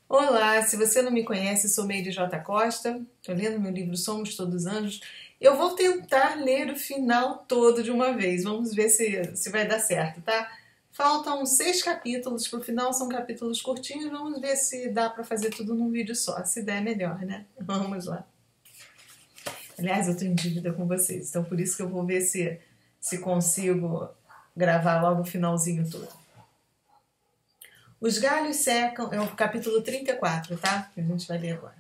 Olá, se você não me conhece, sou Meire J. Costa, estou lendo meu livro Somos Todos Anjos. Eu vou tentar ler o final todo de uma vez, vamos ver se vai dar certo, tá? Faltam 6 capítulos para o final, são capítulos curtinhos, vamos ver se dá para fazer tudo num vídeo só, se der melhor, né? Vamos lá. Aliás, eu estou em dívida com vocês, então por isso que eu vou ver se consigo gravar logo o finalzinho todo. Os galhos secam, é o capítulo 34, tá? Que a gente vai ler agora.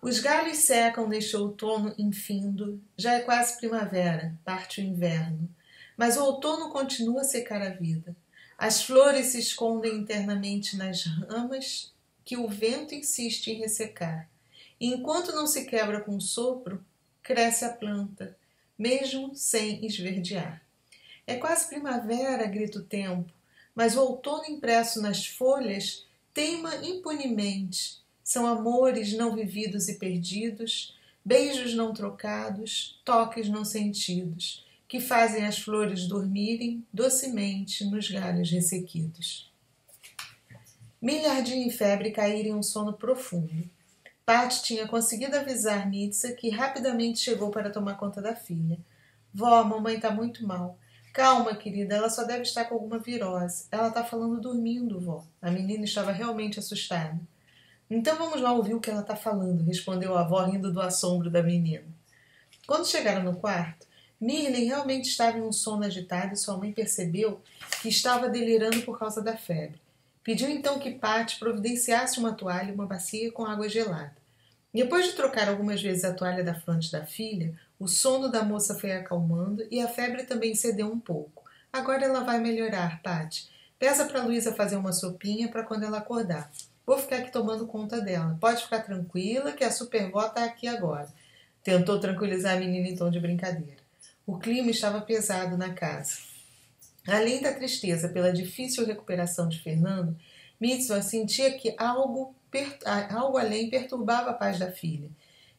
Os galhos secam neste outono infindo, já é quase primavera, parte o inverno. Mas o outono continua a secar a vida. As flores se escondem internamente nas ramas que o vento insiste em ressecar. E enquanto não se quebra com o sopro, cresce a planta, mesmo sem esverdear. É quase primavera, grita o tempo, mas o outono impresso nas folhas teima impunemente. São amores não vividos e perdidos, beijos não trocados, toques não sentidos, que fazem as flores dormirem docemente nos galhos ressequidos. Milhardinho e Febre caíram em um sono profundo. Patty tinha conseguido avisar Mitsa, que rapidamente chegou para tomar conta da filha. Vó, a mamãe está muito mal. Calma, querida, ela só deve estar com alguma virose. Ela está falando dormindo, vó. A menina estava realmente assustada. Então vamos lá ouvir o que ela está falando, respondeu a avó rindo do assombro da menina. Quando chegaram no quarto, Mirlen realmente estava em um sono agitado e sua mãe percebeu que estava delirando por causa da febre. Pediu então que Patty providenciasse uma toalha e uma bacia com água gelada. Depois de trocar algumas vezes a toalha da fronte da filha, o sono da moça foi acalmando e a febre também cedeu um pouco. Agora ela vai melhorar, Patty. Peça para Luísa fazer uma sopinha para quando ela acordar. Vou ficar aqui tomando conta dela. Pode ficar tranquila que a supervó está aqui agora. Tentou tranquilizar a menina em tom de brincadeira. O clima estava pesado na casa. Além da tristeza pela difícil recuperação de Fernando, Mitsua sentia que algo além perturbava a paz da filha.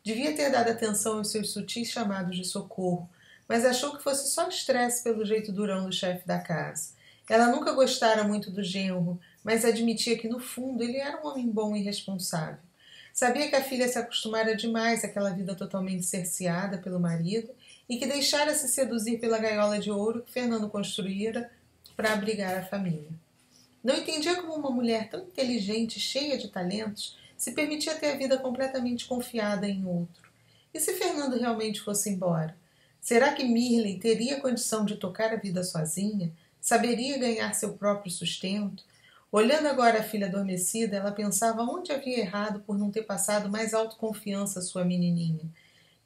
Devia ter dado atenção aos seus sutis chamados de socorro, mas achou que fosse só estresse pelo jeito durão do chefe da casa. Ela nunca gostara muito do genro, mas admitia que, no fundo, ele era um homem bom e responsável. Sabia que a filha se acostumara demais àquela vida totalmente cerceada pelo marido e que deixara-se seduzir pela gaiola de ouro que Fernando construíra para abrigar a família. Não entendia como uma mulher tão inteligente e cheia de talentos se permitia ter a vida completamente confiada em outro. E se Fernando realmente fosse embora? Será que Mirley teria condição de tocar a vida sozinha? Saberia ganhar seu próprio sustento? Olhando agora a filha adormecida, ela pensava onde havia errado por não ter passado mais autoconfiança à sua menininha.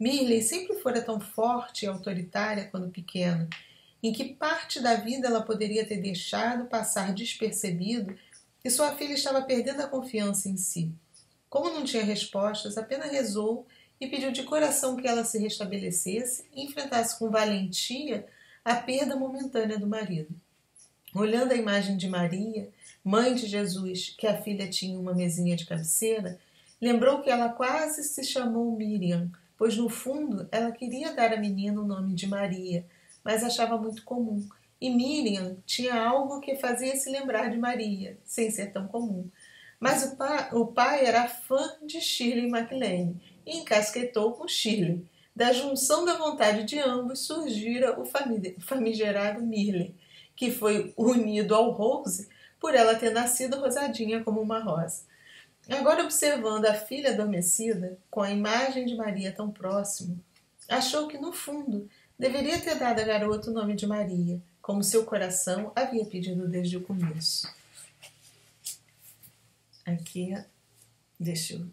Mirley sempre fora tão forte e autoritária quando pequena. Em que parte da vida ela poderia ter deixado passar despercebido que sua filha estava perdendo a confiança em si? Como não tinha respostas, apenas rezou e pediu de coração que ela se restabelecesse e enfrentasse com valentia a perda momentânea do marido. Olhando a imagem de Maria, mãe de Jesus, que a filha tinha em uma mesinha de cabeceira, lembrou que ela quase se chamou Miriam, pois no fundo ela queria dar à menina o nome de Maria, mas achava muito comum. E Miriam tinha algo que fazia se lembrar de Maria, sem ser tão comum. Mas o pai era fã de Shirley MacLaine e encasquetou com Shirley. Da junção da vontade de ambos surgira o famigerado Mirley, que foi unido ao Rose por ela ter nascido rosadinha como uma rosa. Agora, observando a filha adormecida, com a imagem de Maria tão próximo, achou que, no fundo, deveria ter dado à garota o nome de Maria, como seu coração havia pedido desde o começo. Aqui, deixa eu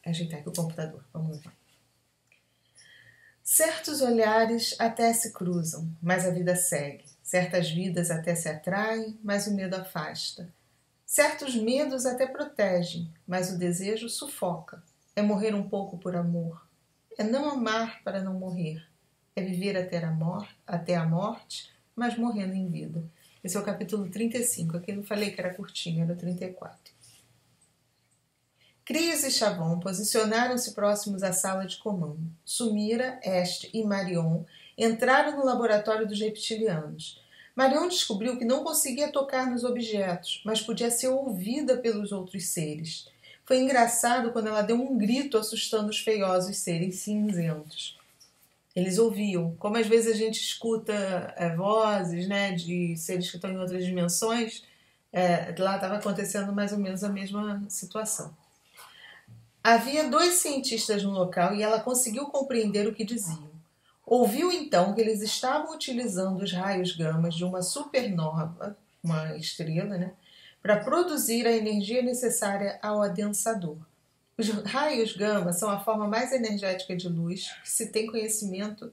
ajeitar aqui o computador, vamos lá. Certos olhares até se cruzam, mas a vida segue. Certas vidas até se atraem, mas o medo afasta. Certos medos até protegem, mas o desejo sufoca. É morrer um pouco por amor. É não amar para não morrer. É viver até a morte, mas morrendo em vida. Esse é o capítulo 35. Aqui eu falei que era curtinho, era 34. Cris e Chavon posicionaram-se próximos à sala de comando. Sumira, Este e Marion entraram no laboratório dos reptilianos. Marion descobriu que não conseguia tocar nos objetos, mas podia ser ouvida pelos outros seres. Foi engraçado quando ela deu um grito assustando os feiosos seres cinzentos. Eles ouviam, como às vezes a gente escuta vozes, né, de seres que estão em outras dimensões, lá estava acontecendo mais ou menos a mesma situação. Havia 2 cientistas no local e ela conseguiu compreender o que diziam. Ouviu então que eles estavam utilizando os raios gamas de uma supernova, uma estrela, né, para produzir a energia necessária ao adensador. Os raios gama são a forma mais energética de luz que se tem conhecimento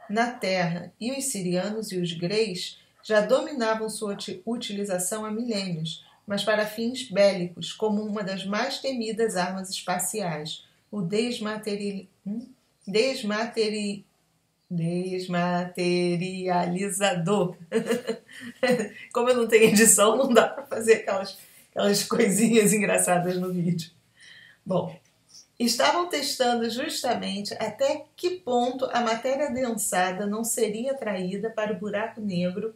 na Terra, e os sirianos e os greys já dominavam sua utilização há milênios, mas para fins bélicos, como uma das mais temidas armas espaciais, o desmaterializador. Como eu não tenho edição, não dá para fazer aquelas coisinhas engraçadas no vídeo. Bom, estavam testando justamente até que ponto a matéria adensada não seria atraída para o buraco negro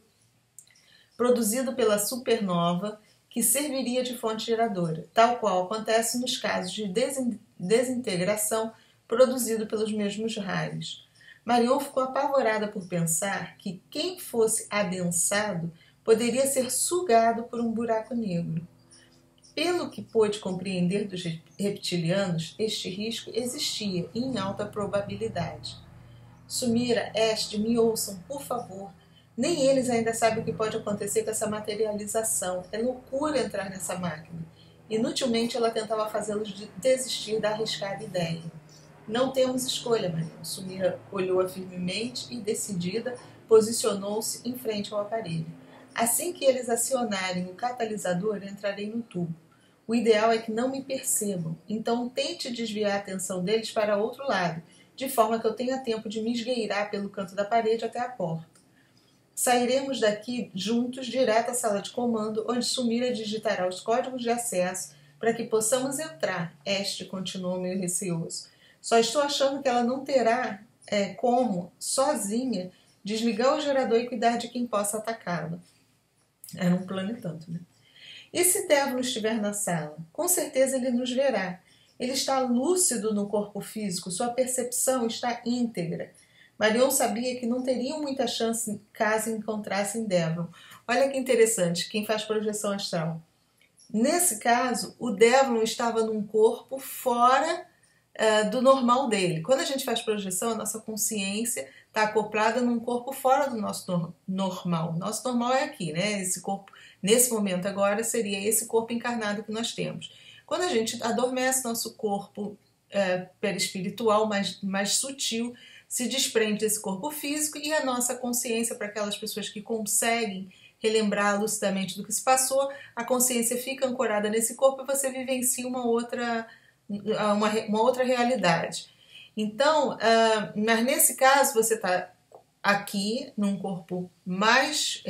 produzido pela supernova, que serviria de fonte geradora, tal qual acontece nos casos de desintegração produzido pelos mesmos raios. Marion ficou apavorada por pensar que quem fosse adensado poderia ser sugado por um buraco negro. Pelo que pôde compreender dos reptilianos, este risco existia e em alta probabilidade. Sumira, Est, me ouçam, por favor. Nem eles ainda sabem o que pode acontecer com essa materialização. É loucura entrar nessa máquina. Inutilmente ela tentava fazê-los desistir da arriscada ideia. Não temos escolha, Maria. Sumira olhou-a firmemente e, decidida, posicionou-se em frente ao aparelho. Assim que eles acionarem o catalisador, entrarei no tubo. O ideal é que não me percebam, então tente desviar a atenção deles para outro lado, de forma que eu tenha tempo de me esgueirar pelo canto da parede até a porta. Sairemos daqui juntos direto à sala de comando, onde Sumira digitará os códigos de acesso para que possamos entrar. Este continuou meio receoso. Só estou achando que ela não terá como, sozinha, desligar o gerador e cuidar de quem possa atacá-la. Era um plano e tanto, né? E se Devlin estiver na sala? Com certeza ele nos verá. Ele está lúcido no corpo físico, sua percepção está íntegra. Marion sabia que não teriam muita chance caso encontrassem Devlin. Olha que interessante, quem faz projeção astral. Nesse caso, o Devlin estava num corpo fora do normal dele. Quando a gente faz projeção, a nossa consciência está acoplada num corpo fora do nosso normal. Nosso normal é aqui, né? Esse corpo, nesse momento agora, seria esse corpo encarnado que nós temos. Quando a gente adormece, nosso corpo perispiritual mais sutil se desprende desse corpo físico e a nossa consciência, para aquelas pessoas que conseguem relembrar lucidamente do que se passou, a consciência fica ancorada nesse corpo e você vivencia uma outra realidade. Então, mas nesse caso você está aqui num corpo mais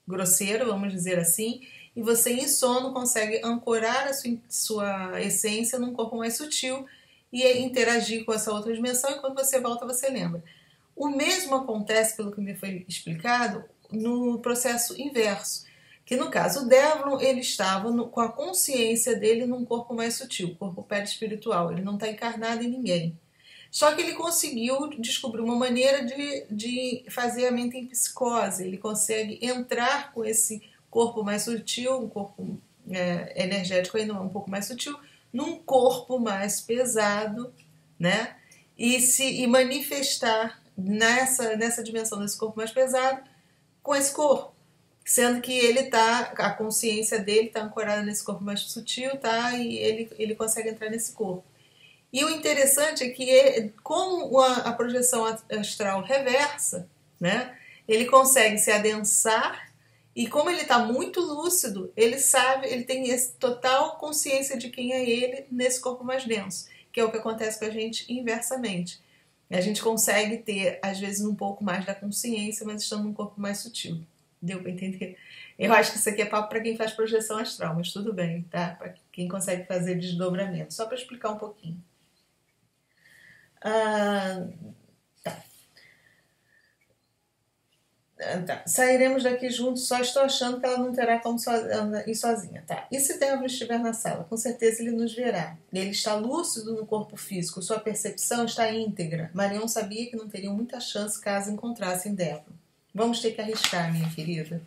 grosseiro, vamos dizer assim, e você em sono consegue ancorar a sua essência num corpo mais sutil e interagir com essa outra dimensão, e quando você volta você lembra. O mesmo acontece, pelo que me foi explicado, no processo inverso, que no caso o Devlin, ele estava com a consciência dele num corpo mais sutil, corpo perispiritual, ele não está encarnado em ninguém. Só que ele conseguiu descobrir uma maneira de fazer a mente em psicose, ele consegue entrar com esse corpo mais sutil, um corpo energético ainda um pouco mais sutil, num corpo mais pesado, né? E manifestar nessa dimensão desse corpo mais pesado com esse corpo, sendo que a consciência dele está ancorada nesse corpo mais sutil, tá? E ele consegue entrar nesse corpo. E o interessante é que, como a projeção astral reversa, né? Ele consegue se adensar. E como ele está muito lúcido, ele tem essa total consciência de quem é ele nesse corpo mais denso, que é o que acontece com a gente inversamente. A gente consegue ter, às vezes, um pouco mais da consciência, mas estando num corpo mais sutil. Deu para entender? Eu acho que isso aqui é papo para quem faz projeção astral, mas tudo bem, tá? Para quem consegue fazer desdobramento. Só para explicar um pouquinho. Tá. Tá. Sairemos daqui juntos, só estou achando que ela não terá como ir sozinha. Tá. E se Débora estiver na sala? Com certeza ele nos verá. Ele está lúcido no corpo físico, sua percepção está íntegra. Marion sabia que não teriam muita chance caso encontrassem Débora. Vamos ter que arriscar, minha querida.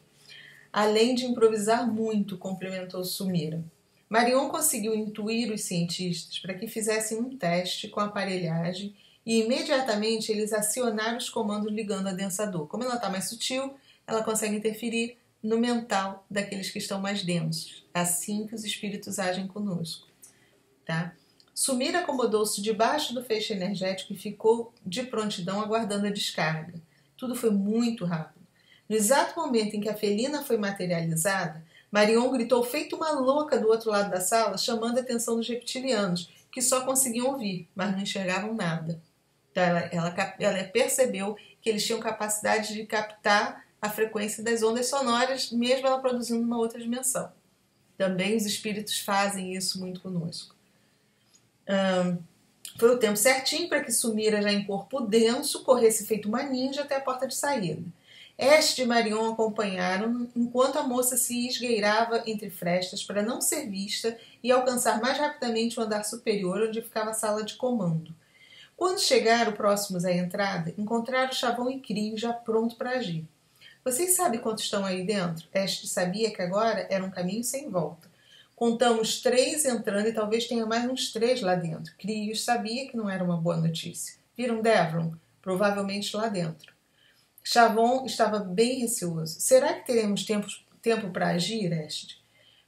Além de improvisar muito, complementou Sumira. Marion conseguiu intuir os cientistas para que fizessem um teste com a aparelhagem e imediatamente eles acionaram os comandos ligando a densador. Como ela está mais sutil, ela consegue interferir no mental daqueles que estão mais densos. Assim que os espíritos agem conosco. Tá? Sumira acomodou-se debaixo do feixe energético e ficou de prontidão aguardando a descarga. Tudo foi muito rápido. No exato momento em que a felina foi materializada, Marion gritou feito uma louca do outro lado da sala, chamando a atenção dos reptilianos, que só conseguiam ouvir, mas não enxergavam nada. Então, ela percebeu que eles tinham capacidade de captar a frequência das ondas sonoras, mesmo ela produzindo uma outra dimensão. Também os espíritos fazem isso muito conosco. Foi o tempo certinho para que Sumira, já em corpo denso, corresse feito uma ninja até a porta de saída. Este e Marion acompanharam enquanto a moça se esgueirava entre frestas para não ser vista e alcançar mais rapidamente o andar superior, onde ficava a sala de comando. Quando chegaram próximos à entrada, encontraram Chavão e Crio já pronto para agir. Vocês sabem quantos estão aí dentro? Este sabia que agora era um caminho sem volta. Contamos 3 entrando e talvez tenha mais uns 3 lá dentro. Crios sabia que não era uma boa notícia. Viram Devron? Provavelmente lá dentro. Chavon estava bem receoso. Será que teremos tempo para agir, Este?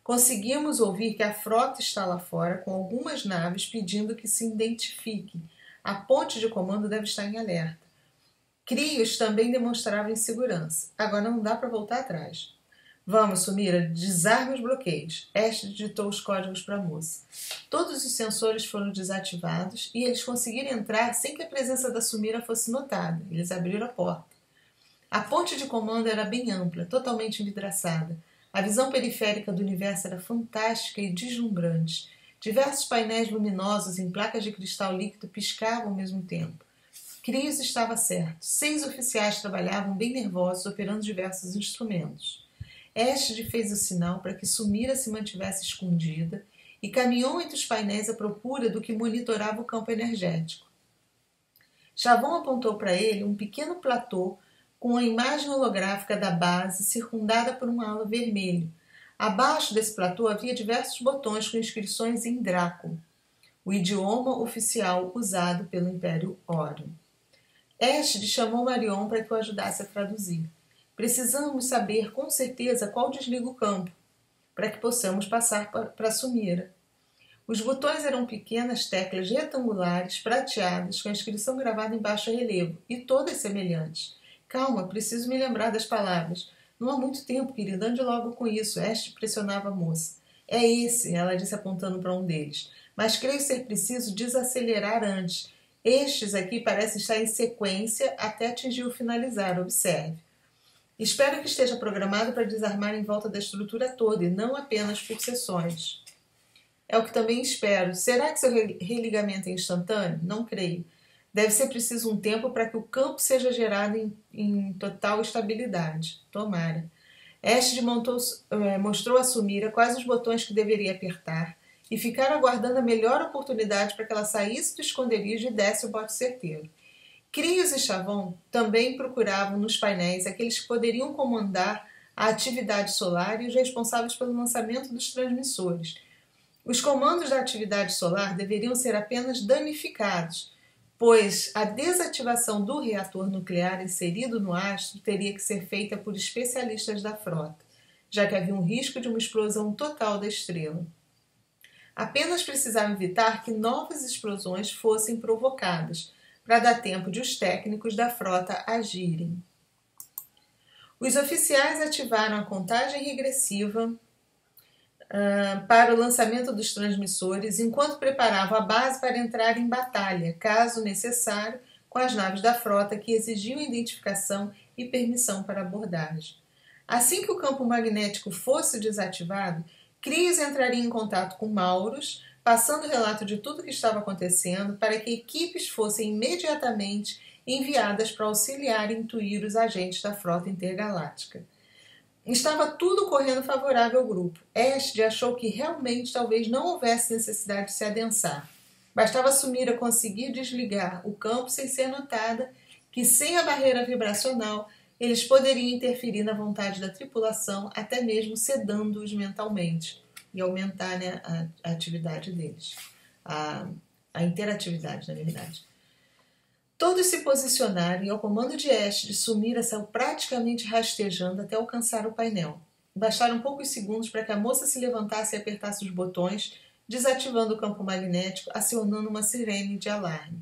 Conseguimos ouvir que a frota está lá fora com algumas naves pedindo que se identifiquem. A ponte de comando deve estar em alerta. Crios também demonstrava insegurança. Agora não dá para voltar atrás. Vamos, Sumira, desarme os bloqueios. Este digitou os códigos para a moça. Todos os sensores foram desativados e eles conseguiram entrar sem que a presença da Sumira fosse notada. Eles abriram a porta. A ponte de comando era bem ampla, totalmente envidraçada. A visão periférica do universo era fantástica e deslumbrante. Diversos painéis luminosos em placas de cristal líquido piscavam ao mesmo tempo. Crios estava certo. 6 oficiais trabalhavam bem nervosos, operando diversos instrumentos. Este fez o sinal para que Sumira se mantivesse escondida e caminhou entre os painéis à procura do que monitorava o campo energético. Chavon apontou para ele um pequeno platô com a imagem holográfica da base circundada por um halo vermelho. Abaixo desse platô havia diversos botões com inscrições em Draco, o idioma oficial usado pelo Império Orion. Eshed chamou Marion para que o ajudasse a traduzir. Precisamos saber com certeza qual desliga o campo, para que possamos passar para Sumira. Os botões eram pequenas teclas retangulares, prateadas, com a inscrição gravada em baixo relevo, e todas semelhantes. Calma, preciso me lembrar das palavras. Não há muito tempo, querida, ande logo com isso. Este pressionava a moça. É esse, ela disse apontando para um deles. Mas creio ser preciso desacelerar antes. Estes aqui parecem estar em sequência até atingir o finalizar. Observe. Espero que esteja programado para desarmar em volta da estrutura toda e não apenas por seções. É o que também espero. Será que seu religamento é instantâneo? Não creio. Deve ser preciso um tempo para que o campo seja gerado em total estabilidade. Tomara. Eshed mostrou a Sumira quais os botões que deveria apertar e ficaram aguardando a melhor oportunidade para que ela saísse do esconderijo e desse o bote certeiro. Crios e Chavon também procuravam nos painéis aqueles que poderiam comandar a atividade solar e os responsáveis pelo lançamento dos transmissores. Os comandos da atividade solar deveriam ser apenas danificados, pois a desativação do reator nuclear inserido no astro teria que ser feita por especialistas da frota, já que havia um risco de uma explosão total da estrela. Apenas precisavam evitar que novas explosões fossem provocadas, para dar tempo de os técnicos da frota agirem. Os oficiais ativaram a contagem regressiva para o lançamento dos transmissores, enquanto preparavam a base para entrar em batalha, caso necessário, com as naves da frota que exigiam identificação e permissão para abordagem. Assim que o campo magnético fosse desativado, Crios entraria em contato com Maurus, passando o relato de tudo o que estava acontecendo para que equipes fossem imediatamente enviadas para auxiliar e intuir os agentes da frota intergaláctica. Estava tudo correndo favorável ao grupo. Este achou que realmente talvez não houvesse necessidade de se adensar. Bastava assumir a conseguir desligar o campo sem ser notada, que sem a barreira vibracional eles poderiam interferir na vontade da tripulação, até mesmo sedando-os mentalmente e aumentar, né, a atividade deles, a interatividade, na verdade. Todos se posicionaram e, ao comando de Ash, Sumira saiu praticamente rastejando até alcançar o painel. Bastaram poucos segundos para que a moça se levantasse e apertasse os botões, desativando o campo magnético, acionando uma sirene de alarme.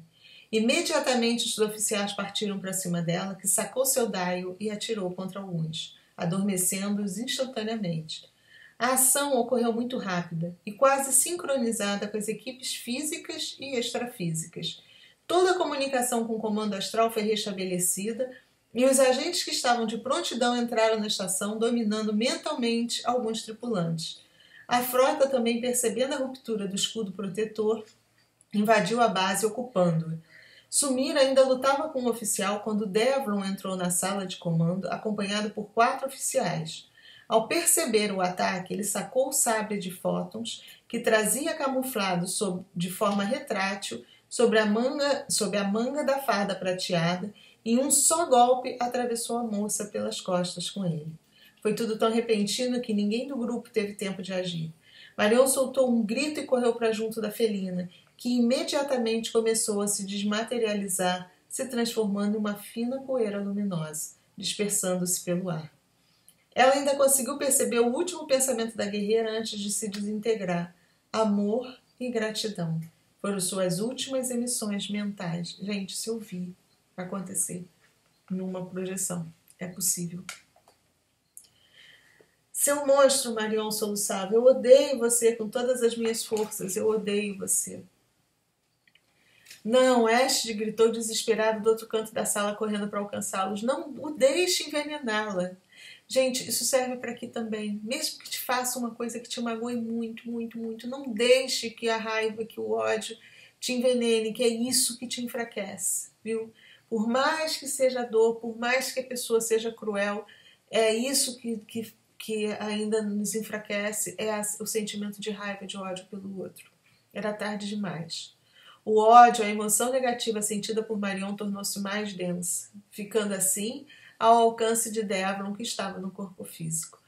Imediatamente os oficiais partiram para cima dela, que sacou seu daio e atirou contra alguns, adormecendo-os instantaneamente. A ação ocorreu muito rápida e quase sincronizada com as equipes físicas e extrafísicas. Toda a comunicação com o comando astral foi restabelecida e os agentes que estavam de prontidão entraram na estação, dominando mentalmente alguns tripulantes. A frota, também percebendo a ruptura do escudo protetor, invadiu a base, ocupando-a. Sumira ainda lutava com um oficial quando Devlin entrou na sala de comando, acompanhado por 4 oficiais. Ao perceber o ataque, ele sacou o sabre de fótons, que trazia camuflado de forma retrátil sobre a manga da farda prateada, e em um só golpe atravessou a moça pelas costas com ele. Foi tudo tão repentino que ninguém do grupo teve tempo de agir. Marion soltou um grito e correu para junto da felina, que imediatamente começou a se desmaterializar, se transformando em uma fina poeira luminosa, dispersando-se pelo ar. Ela ainda conseguiu perceber o último pensamento da guerreira antes de se desintegrar. Amor e gratidão foram suas últimas emissões mentais. Gente, se eu vi acontecer numa projeção, é possível. Seu monstro, Marion soluçava, eu odeio você com todas as minhas forças, eu odeio você. Não, Astrid gritou desesperado do outro canto da sala, correndo para alcançá-los. Não o deixe envenená-la. Gente, isso serve para aqui também. Mesmo que te faça uma coisa que te magoe muito, muito, muito, não deixe que a raiva, que o ódio te envenene, que é isso que te enfraquece, viu? Por mais que seja dor, por mais que a pessoa seja cruel, é isso que ainda nos enfraquece, é o sentimento de raiva, de ódio pelo outro. Era tarde demais. O ódio, a emoção negativa sentida por Marion tornou-se mais densa, ficando assim ao alcance de Devlin, que estava no corpo físico.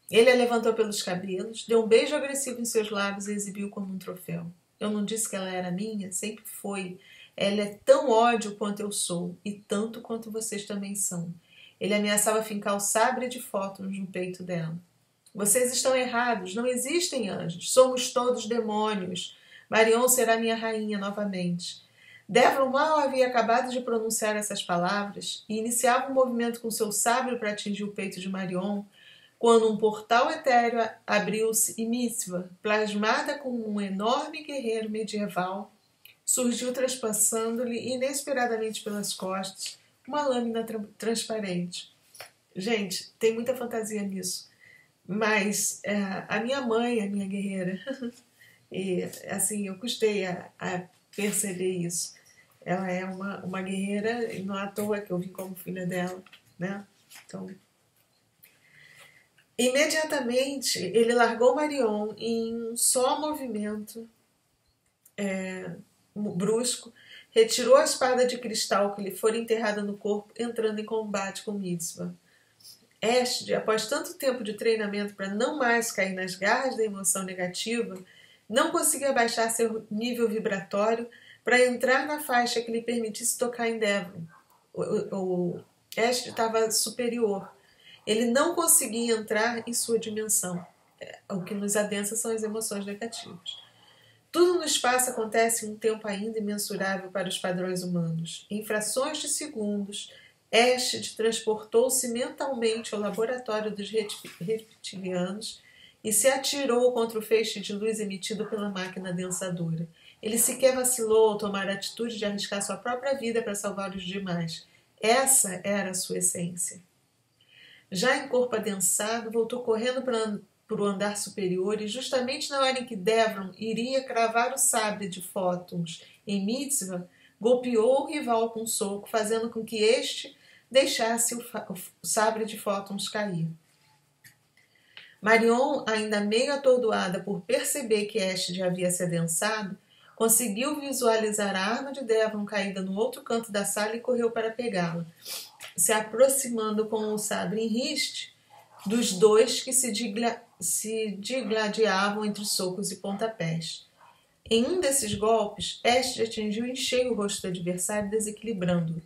Ele a levantou pelos cabelos, deu um beijo agressivo em seus lábios e exibiu como um troféu. Eu não disse que ela era minha? Sempre foi. Ela é tão ódio quanto eu sou, e tanto quanto vocês também são. Ele ameaçava fincar o sabre de fótons no peito dela. Vocês estão errados, não existem anjos, somos todos demônios. Marion será minha rainha novamente. Devlin mal havia acabado de pronunciar essas palavras e iniciava um movimento com seu sabre para atingir o peito de Marion, quando um portal etéreo abriu-se e Mitzvah, plasmada como um enorme guerreiro medieval, surgiu transpassando-lhe inesperadamente pelas costas uma lâmina transparente. Gente, tem muita fantasia nisso, mas a minha mãe, a minha guerreira, e assim, eu custei a perceber isso. Ela é uma guerreira, e não à toa que eu vim como filha dela, né? Então, imediatamente, ele largou Marion em um só movimento brusco, retirou a espada de cristal que lhe fora enterrada no corpo, entrando em combate com Mitzvah. Astrid, após tanto tempo de treinamento para não mais cair nas garras da emoção negativa, não conseguia baixar seu nível vibratório para entrar na faixa que lhe permitisse tocar em Devlin. O Astrid estava superior. Ele não conseguia entrar em sua dimensão. O que nos adensa são as emoções negativas. Tudo no espaço acontece em um tempo ainda imensurável para os padrões humanos. Em frações de segundos, Astrid transportou-se mentalmente ao laboratório dos reptilianos e se atirou contra o feixe de luz emitido pela máquina densadora. Ele sequer vacilou ao tomar a atitude de arriscar sua própria vida para salvar os demais. Essa era a sua essência. Já em corpo adensado, voltou correndo para o andar superior e justamente na hora em que Devlin iria cravar o sabre de fótons em Mitzvah, golpeou o rival com um soco, fazendo com que este deixasse o sabre de Fótons cair. Marion, ainda meio atordoada por perceber que Esther havia se adensado, conseguiu visualizar a arma de Devon caída no outro canto da sala e correu para pegá-la, se aproximando com o sabre em riste dos dois que se digladiavam entre socos e pontapés. Em um desses golpes, Esther atingiu em cheio o rosto do adversário, desequilibrando-o.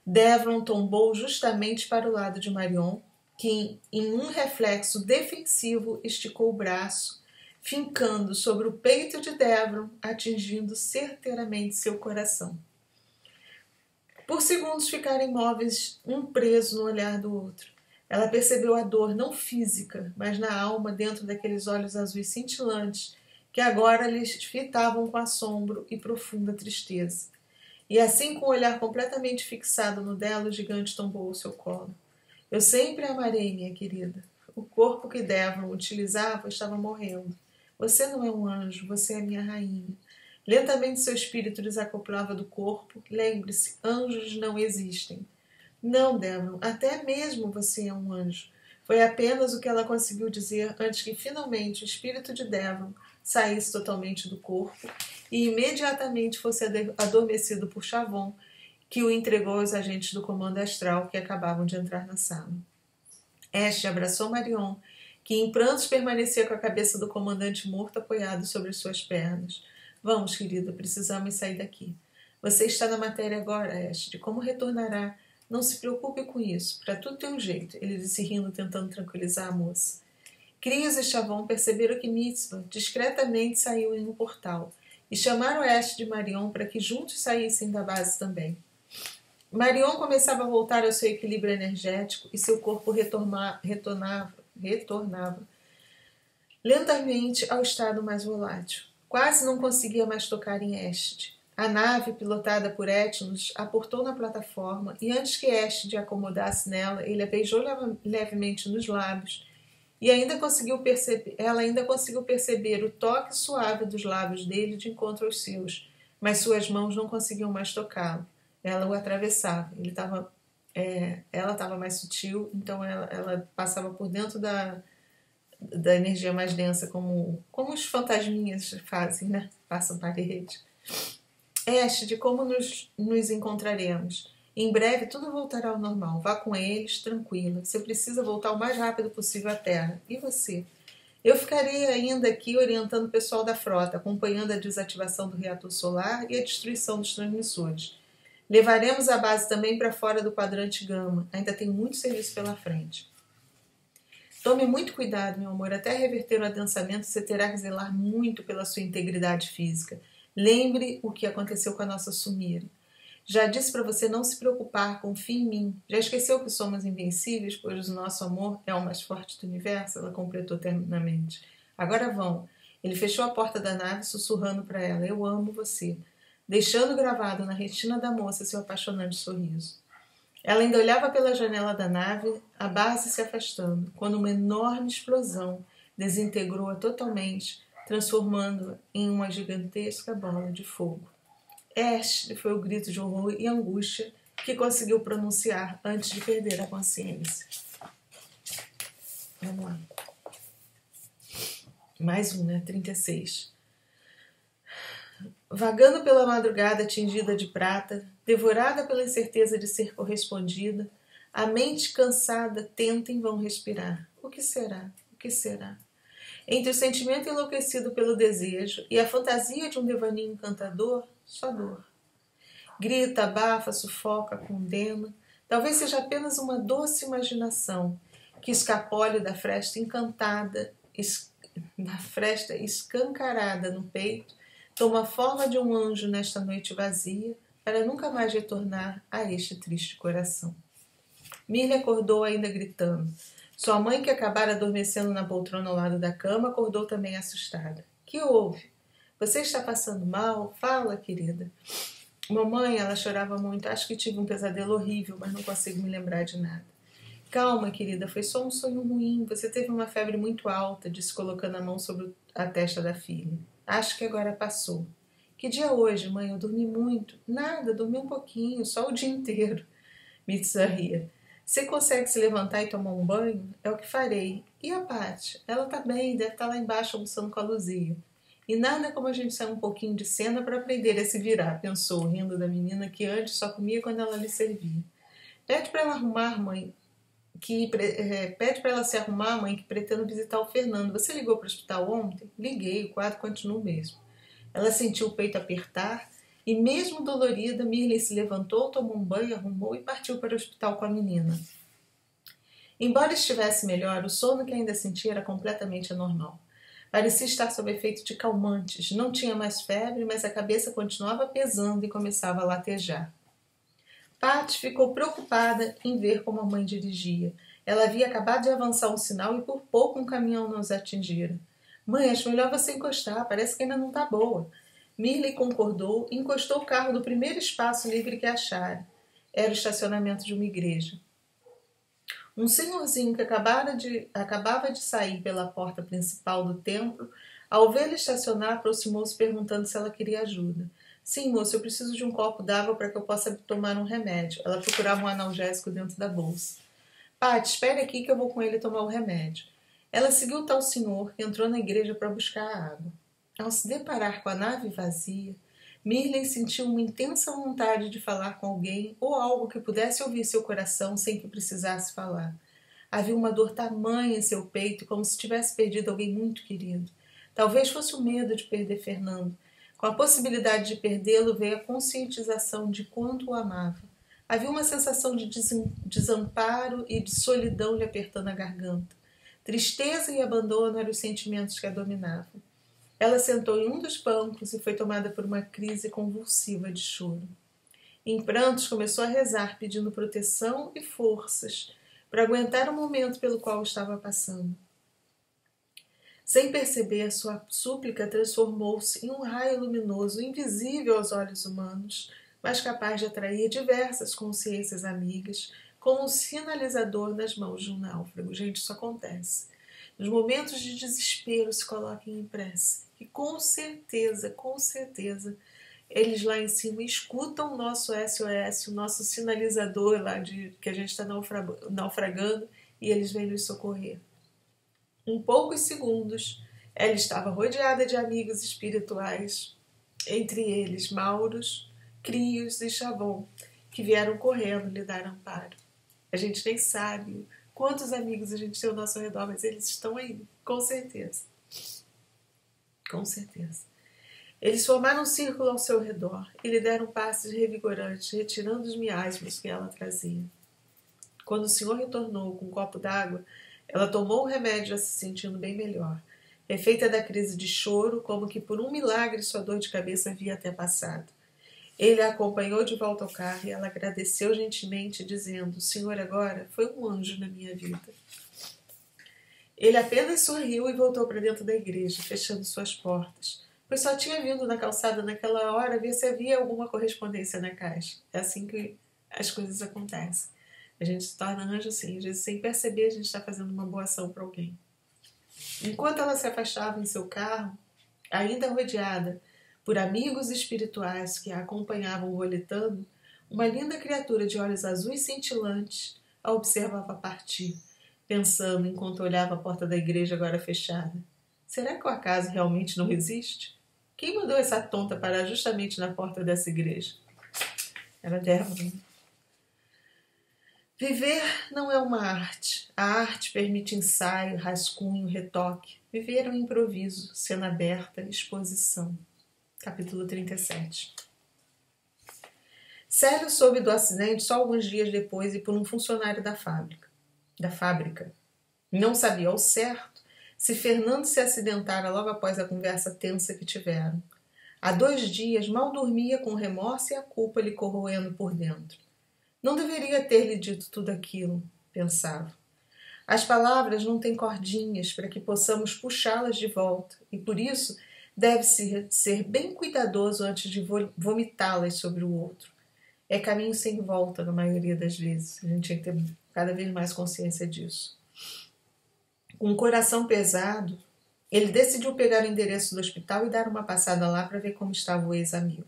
Devon tombou justamente para o lado de Marion, que, em um reflexo defensivo, esticou o braço, fincando sobre o peito de Devon, atingindo certeiramente seu coração. Por segundos ficaram imóveis, um preso no olhar do outro. Ela percebeu a dor, não física, mas na alma, dentro daqueles olhos azuis cintilantes, que agora lhes fitavam com assombro e profunda tristeza. E assim, com o olhar completamente fixado no dela, o gigante tombou ao seu colo. Eu sempre a amarei, minha querida. O corpo que Devon utilizava estava morrendo. Você não é um anjo, você é minha rainha. Lentamente seu espírito desacoplava do corpo. Lembre-se, anjos não existem. Não, Devon, até mesmo você é um anjo. Foi apenas o que ela conseguiu dizer antes que finalmente o espírito de Devon saísse totalmente do corpo e imediatamente fosse adormecido por Chavon, que o entregou aos agentes do comando astral que acabavam de entrar na sala. Esther abraçou Marion, que em prantos permanecia com a cabeça do comandante morto apoiado sobre suas pernas. Vamos, querida, precisamos sair daqui. Você está na matéria agora, Esther. Como retornará? Não se preocupe com isso. Para tudo tem um jeito, ele disse rindo, tentando tranquilizar a moça. Cris e Chavon perceberam que Mitzvah discretamente saiu em um portal e chamaram Esther de Marion para que juntos saíssem da base também. Marion começava a voltar ao seu equilíbrio energético e seu corpo retornava lentamente ao estado mais volátil. Quase não conseguia mais tocar em Esther. A nave, pilotada por Etnos, aportou na plataforma e antes que Esther acomodasse nela, ele a beijou levemente nos lábios e ela ainda conseguiu perceber o toque suave dos lábios dele de encontro aos seus, mas suas mãos não conseguiam mais tocá-lo. Ela o atravessava. Ela estava mais sutil, então ela passava por dentro da energia mais densa, como os fantasminhas fazem, né? Passam parede. Esther, como nos encontraremos? Em breve tudo voltará ao normal. Vá com eles, tranquila. Você precisa voltar o mais rápido possível à Terra. E você? Eu ficarei ainda aqui orientando o pessoal da frota, acompanhando a desativação do reator solar e a destruição dos transmissores. Levaremos a base também para fora do quadrante gama. Ainda tem muito serviço pela frente. Tome muito cuidado, meu amor. Até reverter o adensamento, você terá que zelar muito pela sua integridade física. Lembre o que aconteceu com a nossa Sumira. Já disse para você não se preocupar, confie em mim. Já esqueceu que somos invencíveis, pois o nosso amor é o mais forte do universo? Ela completou ternamente. Agora vão. Ele fechou a porta da nave, sussurrando para ela: eu amo você, deixando gravado na retina da moça seu apaixonante sorriso. Ela ainda olhava pela janela da nave, a base se afastando, quando uma enorme explosão desintegrou-a totalmente, transformando-a em uma gigantesca bola de fogo. Esther, foi o grito de horror e angústia que conseguiu pronunciar antes de perder a consciência. Vamos lá. Mais um, né? 36. Vagando pela madrugada tingida de prata, devorada pela incerteza de ser correspondida, a mente cansada tenta em vão respirar. O que será? O que será? Entre o sentimento enlouquecido pelo desejo e a fantasia de um devaneio encantador, só dor. Grita, abafa, sufoca, condena. Talvez seja apenas uma doce imaginação que escapole da fresta encantada, da fresta escancarada no peito, toma a forma de um anjo nesta noite vazia, para nunca mais retornar a este triste coração. Millie acordou ainda gritando. Sua mãe, que acabara adormecendo na poltrona ao lado da cama, acordou também assustada. Que houve? Você está passando mal? Fala, querida. Mamãe, ela chorava muito. Acho que tive um pesadelo horrível, mas não consigo me lembrar de nada. Calma, querida, foi só um sonho ruim. Você teve uma febre muito alta, disse colocando a mão sobre a testa da filha. Acho que agora passou. Que dia é hoje, mãe? Eu dormi muito. Nada, dormi um pouquinho, só o dia inteiro. Mitsa ria. Você consegue se levantar e tomar um banho? É o que farei. E a Paty? Ela tá bem, deve estar lá embaixo almoçando com a Luzia. E nada como a gente sair um pouquinho de cena para aprender a se virar, pensou, rindo da menina que antes só comia quando ela lhe servia. Pede para ela arrumar, mãe, pede para ela se arrumar, mãe, que pretendo visitar o Fernando. Você ligou para o hospital ontem? Liguei, o quadro continua o mesmo. Ela sentiu o peito apertar e, mesmo dolorida, Mirley se levantou, tomou um banho, arrumou e partiu para o hospital com a menina. Embora estivesse melhor, o sono que ainda sentia era completamente anormal. Parecia estar sob efeito de calmantes. Não tinha mais febre, mas a cabeça continuava pesando e começava a latejar. Paty ficou preocupada em ver como a mãe dirigia. Ela havia acabado de avançar um sinal e por pouco um caminhão não os atingira. Mãe, acho melhor você encostar, parece que ainda não está boa. Mirley concordou e encostou o carro do primeiro espaço livre que achara. Era o estacionamento de uma igreja. Um senhorzinho que acabava de sair pela porta principal do templo, ao vê-la estacionar, aproximou-se perguntando se ela queria ajuda. Sim, moço, eu preciso de um copo d'água para que eu possa tomar um remédio. Ela procurava um analgésico dentro da bolsa. Paty, espere aqui que eu vou com ele tomar o remédio. Ela seguiu o tal senhor que entrou na igreja para buscar a água. Ao se deparar com a nave vazia, Mirley sentiu uma intensa vontade de falar com alguém ou algo que pudesse ouvir seu coração sem que precisasse falar. Havia uma dor tamanha em seu peito, como se tivesse perdido alguém muito querido. Talvez fosse o medo de perder Fernando. Com a possibilidade de perdê-lo veio a conscientização de quanto o amava. Havia uma sensação de desamparo e de solidão lhe apertando a garganta. Tristeza e abandono eram os sentimentos que a dominavam. Ela sentou em um dos bancos e foi tomada por uma crise convulsiva de choro. Em prantos, começou a rezar, pedindo proteção e forças para aguentar o momento pelo qual estava passando. Sem perceber, sua súplica transformou-se em um raio luminoso, invisível aos olhos humanos, mas capaz de atrair diversas consciências amigas, como um sinalizador nas mãos de um náufrago. Gente, isso acontece. Nos momentos de desespero, se coloquem em prece. E com certeza, eles lá em cima escutam o nosso SOS, o nosso sinalizador lá que a gente está naufragando, e eles vêm nos socorrer. Em poucos segundos, ela estava rodeada de amigos espirituais, entre eles Mauros, Crios e Chavon, que vieram correndo lhe dar amparo. A gente nem sabe quantos amigos a gente tem ao nosso redor, mas eles estão aí, com certeza. Com certeza. Eles formaram um círculo ao seu redor e lhe deram passes revigorantes, retirando os miasmos que ela trazia. Quando o senhor retornou com um copo d'água, ela tomou o remédio já se sentindo bem melhor. Refeita da crise de choro, como que por um milagre sua dor de cabeça havia até passado. Ele a acompanhou de volta ao carro e ela agradeceu gentilmente, dizendo: o senhor agora foi um anjo na minha vida. Ele apenas sorriu e voltou para dentro da igreja, fechando suas portas, pois só tinha vindo na calçada naquela hora ver se havia alguma correspondência na caixa. É assim que as coisas acontecem. A gente se torna anjo assim, às vezes sem perceber a gente está fazendo uma boa ação para alguém. Enquanto ela se afastava em seu carro, ainda rodeada por amigos espirituais que a acompanhavam volitando, uma linda criatura de olhos azuis cintilantes a observava partir, pensando enquanto olhava a porta da igreja agora fechada. Será que o acaso realmente não existe? Quem mandou essa tonta parar justamente na porta dessa igreja? Era dela, né? Viver não é uma arte. A arte permite ensaio, rascunho, retoque. Viver é um improviso, cena aberta, exposição. Capítulo 37. Célio soube do acidente só alguns dias depois e por um funcionário da fábrica. Não sabia ao certo se Fernando se acidentara logo após a conversa tensa que tiveram. Há 2 dias mal dormia com o remorso e a culpa lhe corroendo por dentro. Não deveria ter-lhe dito tudo aquilo, pensava. As palavras não têm cordinhas para que possamos puxá-las de volta e, por isso, deve-se ser bem cuidadoso antes de vomitá-las sobre o outro. É caminho sem volta, na maioria das vezes. A gente tem que ter cada vez mais consciência disso. Com o coração pesado, Ele decidiu pegar o endereço do hospital e dar uma passada lá para ver como estava o ex-amigo.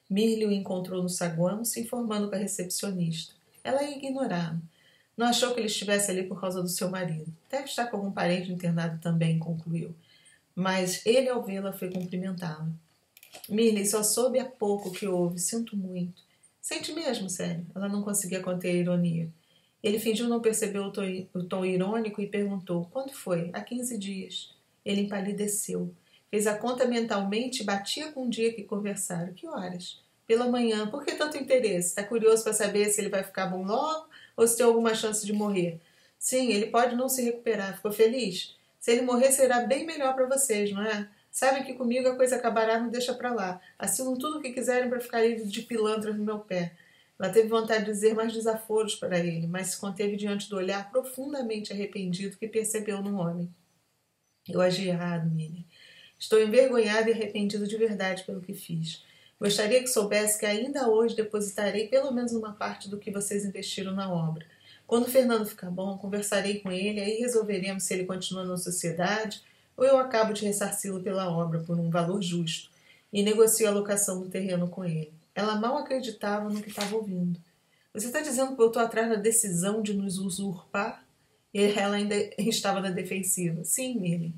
Mirli o encontrou no saguão, se informando com a recepcionista. Ela ia ignorá-lo. Não achou que ele estivesse ali por causa do seu marido. Deve estar com algum parente internado também, concluiu. Mas ele, ao vê-la, foi cumprimentá-la. Mirli só soube há pouco o que houve. Sinto muito. Sente mesmo, sério. Ela não conseguia conter a ironia. Ele fingiu não perceber o tom irônico e perguntou: quando foi? Há 15 dias. Ele empalideceu. Fez a conta mentalmente e batia com o dia que conversaram. Que horas? Pela manhã. Por que tanto interesse? Está curioso para saber se ele vai ficar bom logo ou se tem alguma chance de morrer? Sim, ele pode não se recuperar. Ficou feliz? Se ele morrer, será bem melhor para vocês, não é? Sabem que comigo a coisa acabará, não deixa para lá. Assinam tudo o que quiserem para ficar livre de pilantras no meu pé. Ela teve vontade de dizer mais desaforos para ele, mas se conteve diante do olhar profundamente arrependido que percebeu no homem. Eu agi errado, Millie. Estou envergonhada e arrependido de verdade pelo que fiz. Gostaria que soubesse que ainda hoje depositarei pelo menos uma parte do que vocês investiram na obra. Quando o Fernando ficar bom, conversarei com ele, aí resolveremos se ele continua na sociedade ou eu acabo de ressarci-lo pela obra por um valor justo e negocio a locação do terreno com ele. Ela mal acreditava no que estava ouvindo. Você está dizendo que eu estou atrás da decisão de nos usurpar? E ela ainda estava na defensiva. Sim, Mirlin.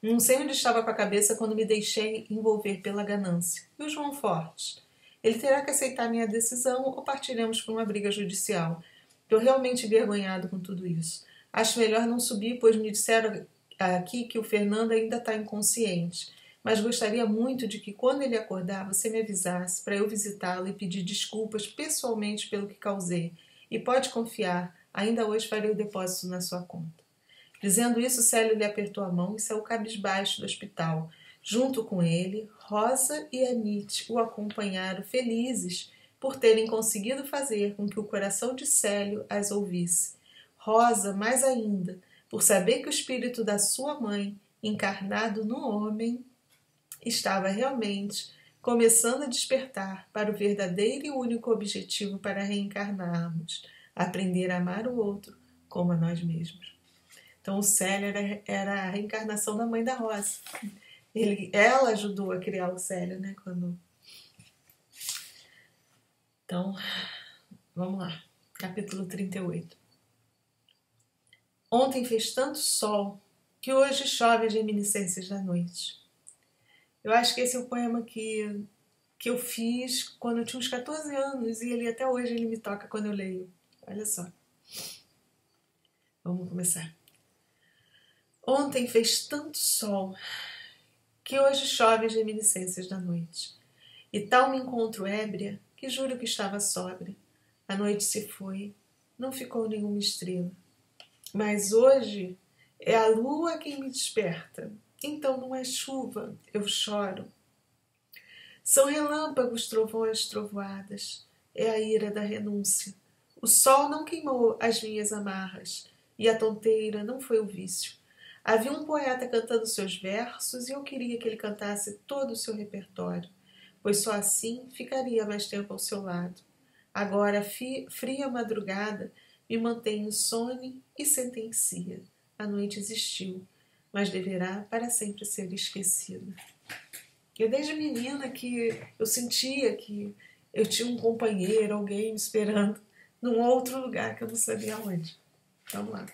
Não sei onde estava com a cabeça quando me deixei envolver pela ganância. E o João Fortes? Ele terá que aceitar minha decisão ou partiremos para uma briga judicial. Estou realmente envergonhado com tudo isso. Acho melhor não subir, pois me disseram aqui que o Fernando ainda está inconsciente. Mas gostaria muito de que, quando ele acordar, você me avisasse para eu visitá-lo e pedir desculpas pessoalmente pelo que causei. E pode confiar, ainda hoje farei o depósito na sua conta. Dizendo isso, Célio lhe apertou a mão e saiu cabisbaixo do hospital. Junto com ele, Rosa e Anite o acompanharam felizes por terem conseguido fazer com que o coração de Célio as ouvisse. Rosa, mais ainda, por saber que o espírito da sua mãe, encarnado no homem, estava realmente começando a despertar para o verdadeiro e único objetivo para reencarnarmos, aprender a amar o outro como a nós mesmos. Então o Célio era a reencarnação da mãe da Rosa. Ela ajudou a criar o Célio, né? Então, vamos lá. Capítulo 38. Ontem fez tanto sol que hoje chove as reminiscências da noite. Eu acho que esse é o poema que eu fiz quando eu tinha uns 14 anos e até hoje ele me toca quando eu leio. Olha só. Vamos começar. Ontem fez tanto sol que hoje chove as reminiscências da noite. E tal me encontro ébria que juro que estava sóbria. A noite se foi, não ficou nenhuma estrela. Mas hoje é a lua quem me desperta. Então não é chuva, eu choro. São relâmpagos, trovões, trovoadas. É a ira da renúncia. O sol não queimou as minhas amarras e a tonteira não foi o vício. Havia um poeta cantando seus versos e eu queria que ele cantasse todo o seu repertório, pois só assim ficaria mais tempo ao seu lado. Agora, fria madrugada me mantém insone e sentencia. A noite existiu, mas deverá para sempre ser esquecida. Eu desde menina que eu sentia que eu tinha um companheiro, alguém me esperando num outro lugar que eu não sabia onde. Vamos lá.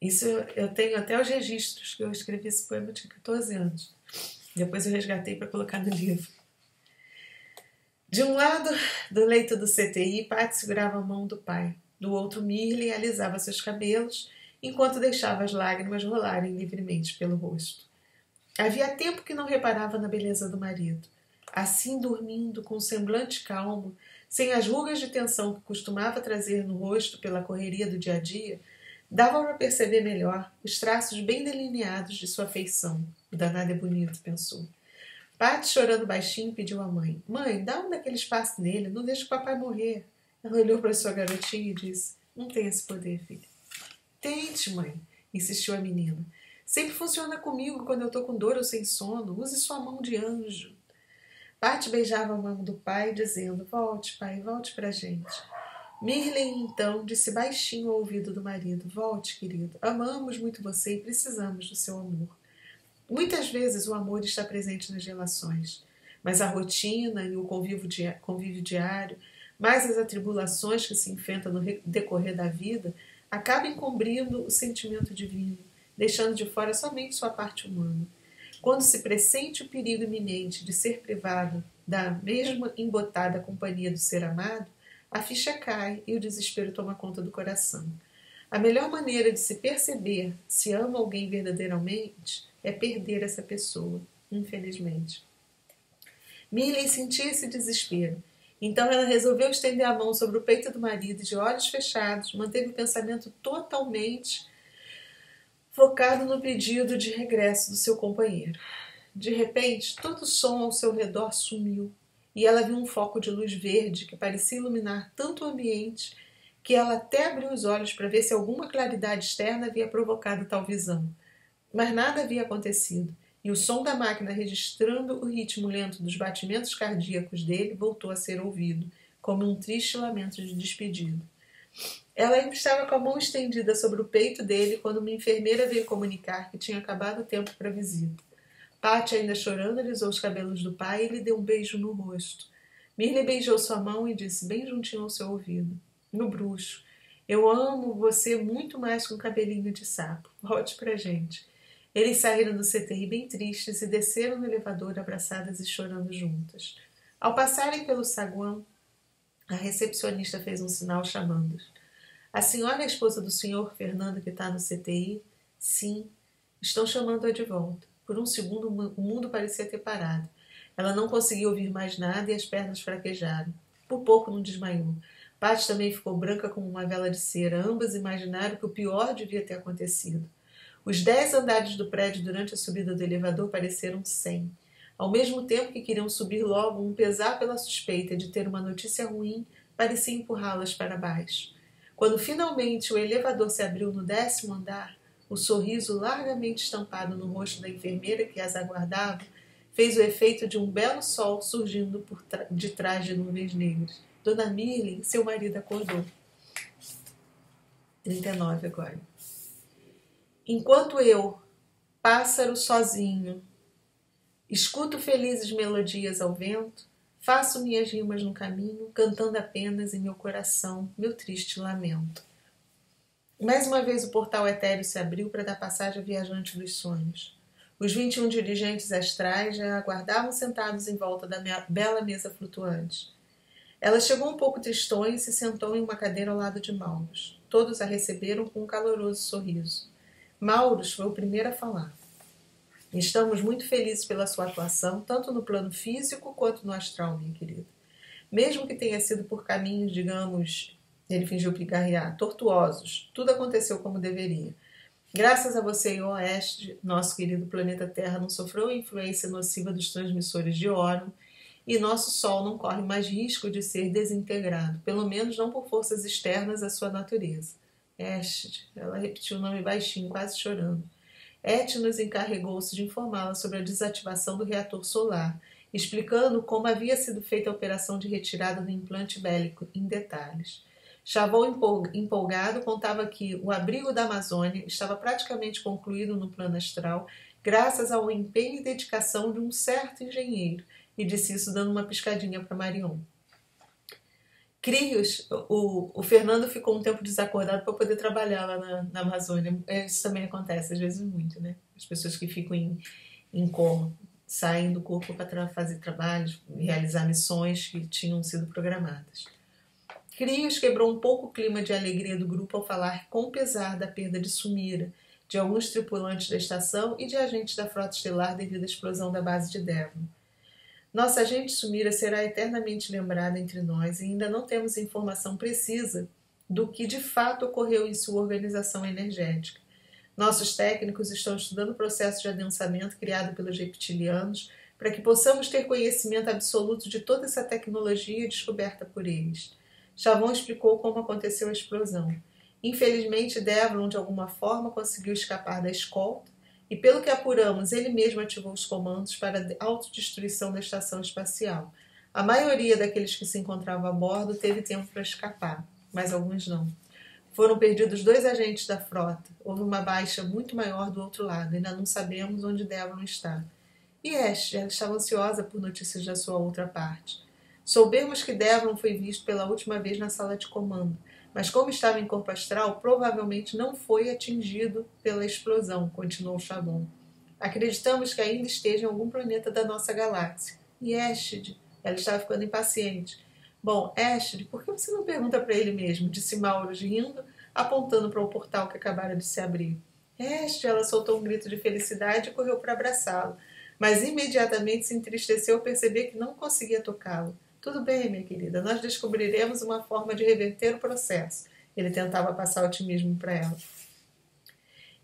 Isso eu tenho até os registros que eu escrevi esse poema, eu tinha 14 anos. Depois eu resgatei para colocar no livro. De um lado do leito do CTI, Paty segurava a mão do pai. Do outro, Mirlin alisava seus cabelos, enquanto deixava as lágrimas rolarem livremente pelo rosto. Havia tempo que não reparava na beleza do marido. Assim, dormindo, com um semblante calmo, sem as rugas de tensão que costumava trazer no rosto pela correria do dia a dia, dava para perceber melhor os traços bem delineados de sua feição. O danado é bonito, pensou. Paty, chorando baixinho, pediu à mãe. Mãe, dá um daquele espaço nele, não deixe o papai morrer. Ela olhou para sua garotinha e disse, não tem esse poder, filha. Tente, mãe, insistiu a menina. Sempre funciona comigo quando eu estou com dor ou sem sono. Use sua mão de anjo. Paty beijava a mão do pai, dizendo, volte, pai, volte pra gente. Mirlen, então, disse baixinho ao ouvido do marido: Volte, querido. Amamos muito você e precisamos do seu amor. Muitas vezes o amor está presente nas relações, mas a rotina e o convívio diário, mais as atribulações que se enfrentam no decorrer da vida, acabam encobrindo o sentimento divino, deixando de fora somente sua parte humana. Quando se pressente o perigo iminente de ser privado da mesma embotada companhia do ser amado, a ficha cai e o desespero toma conta do coração. A melhor maneira de se perceber se ama alguém verdadeiramente é perder essa pessoa, infelizmente. Mirlen sentia esse desespero. Então ela resolveu estender a mão sobre o peito do marido e, de olhos fechados, manteve o pensamento totalmente focado no pedido de regresso do seu companheiro. De repente, todo o som ao seu redor sumiu e ela viu um foco de luz verde que parecia iluminar tanto o ambiente que ela até abriu os olhos para ver se alguma claridade externa havia provocado tal visão. Mas nada havia acontecido, e o som da máquina registrando o ritmo lento dos batimentos cardíacos dele voltou a ser ouvido, como um triste lamento de despedida. Ela ainda estava com a mão estendida sobre o peito dele quando uma enfermeira veio comunicar que tinha acabado o tempo para a visita. Patty, ainda chorando, alisou os cabelos do pai e lhe deu um beijo no rosto. Mirlen beijou sua mão e disse bem juntinho ao seu ouvido: No bruxo, eu amo você muito mais que um cabelinho de sapo. Volte pra gente. Eles saíram do CTI bem tristes e desceram no elevador abraçadas e chorando juntas. Ao passarem pelo saguão, a recepcionista fez um sinal chamando-os. A senhora é a esposa do senhor Fernando que está no CTI? Sim. Estão chamando-a de volta. Por um segundo, o mundo parecia ter parado. Ela não conseguia ouvir mais nada e as pernas fraquejaram. Por pouco não desmaiou. Patty também ficou branca como uma vela de cera. Ambas imaginaram que o pior devia ter acontecido. Os 10 andares do prédio durante a subida do elevador pareceram 100. Ao mesmo tempo que queriam subir logo, um pesar pela suspeita de ter uma notícia ruim parecia empurrá-las para baixo. Quando finalmente o elevador se abriu no 10º andar, o sorriso largamente estampado no rosto da enfermeira que as aguardava fez o efeito de um belo sol surgindo de trás de nuvens negras. Dona Mirlen, seu marido acordou. 39 agora. Enquanto eu, pássaro sozinho, escuto felizes melodias ao vento, faço minhas rimas no caminho, cantando apenas em meu coração meu triste lamento. Mais uma vez o portal etéreo se abriu para dar passagem ao viajante dos sonhos. Os 21 dirigentes astrais já aguardavam sentados em volta da bela mesa flutuante. Ela chegou um pouco tristonha e se sentou em uma cadeira ao lado de Maurus. Todos a receberam com um caloroso sorriso. Maurus foi o primeiro a falar. Estamos muito felizes pela sua atuação, tanto no plano físico quanto no astral, minha querida. Mesmo que tenha sido por caminhos, digamos, ele fingiu pigarrear, tortuosos, tudo aconteceu como deveria. Graças a você e ao oeste, nosso querido planeta Terra não sofreu a influência nociva dos transmissores de Órion e nosso Sol não corre mais risco de ser desintegrado, pelo menos não por forças externas à sua natureza. Est, ela repetiu o nome baixinho, quase chorando. Etnos encarregou-se de informá-la sobre a desativação do reator solar, explicando como havia sido feita a operação de retirada do implante bélico em detalhes. Chavon, empolgado, contava que o abrigo da Amazônia estava praticamente concluído no plano astral graças ao empenho e dedicação de um certo engenheiro, e disse isso dando uma piscadinha para Marion. Crios, o Fernando ficou um tempo desacordado para poder trabalhar lá na Amazônia. Isso também acontece, às vezes muito, né? As pessoas que ficam em coma saem do corpo para fazer trabalhos, realizar missões que tinham sido programadas. Crios quebrou um pouco o clima de alegria do grupo ao falar com pesar da perda de Sumira, de alguns tripulantes da estação e de agentes da frota estelar devido à explosão da base de Devon. Nossa agente Sumira será eternamente lembrada entre nós e ainda não temos informação precisa do que de fato ocorreu em sua organização energética. Nossos técnicos estão estudando o processo de adensamento criado pelos reptilianos para que possamos ter conhecimento absoluto de toda essa tecnologia descoberta por eles. Chavon explicou como aconteceu a explosão. Infelizmente, Devlin, de alguma forma, conseguiu escapar da escolta e, pelo que apuramos, ele mesmo ativou os comandos para a autodestruição da estação espacial. A maioria daqueles que se encontravam a bordo teve tempo para escapar. mas alguns não. Foram perdidos 2 agentes da frota. Houve uma baixa muito maior do outro lado. Ainda não sabemos onde Devon está. E Ash, ela estava ansiosa por notícias da sua outra parte. Soubemos que Devon foi visto pela última vez na sala de comando, mas como estava em corpo astral, provavelmente não foi atingido pela explosão, continuou Chabon. Acreditamos que ainda esteja em algum planeta da nossa galáxia. E Ashid, ela estava ficando impaciente. Bom, Ashid, por que você não pergunta para ele mesmo? Disse Maurus rindo, apontando para o portal que acabara de se abrir. Ashid, ela soltou um grito de felicidade e correu para abraçá-lo, mas imediatamente se entristeceu ao perceber que não conseguia tocá-lo. Tudo bem, minha querida, nós descobriremos uma forma de reverter o processo. Ele tentava passar otimismo para ela.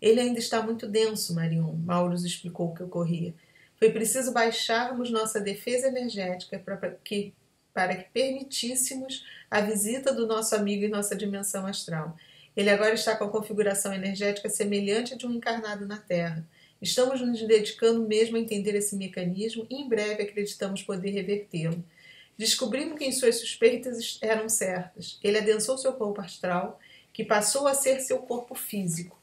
Ele ainda está muito denso, Marion, Maurus explicou o que ocorria. Foi preciso baixarmos nossa defesa energética para que permitíssemos a visita do nosso amigo em nossa dimensão astral. Ele agora está com a configuração energética semelhante à de um encarnado na Terra. Estamos nos dedicando mesmo a entender esse mecanismo e em breve acreditamos poder revertê-lo. Descobrimos que suas suspeitas eram certas. Ele adensou seu corpo astral, que passou a ser seu corpo físico.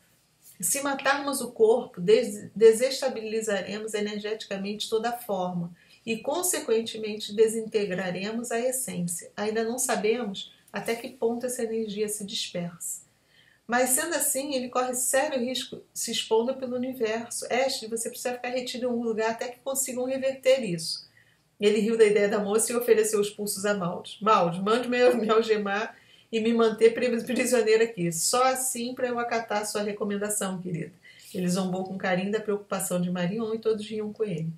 Se matarmos o corpo, desestabilizaremos energeticamente toda a forma e, consequentemente, desintegraremos a essência. Ainda não sabemos até que ponto essa energia se dispersa. Mas, sendo assim, ele corre sério risco se expondo pelo universo. Ashley, você precisa ficar retido em algum lugar até que consigam reverter isso. Ele riu da ideia da moça e ofereceu os pulsos a Maurus. Maurus, mande-me me algemar e me manter prisioneira aqui. Só assim para eu acatar a sua recomendação, querida. Ele zombou com carinho da preocupação de Marion e todos riam com ele.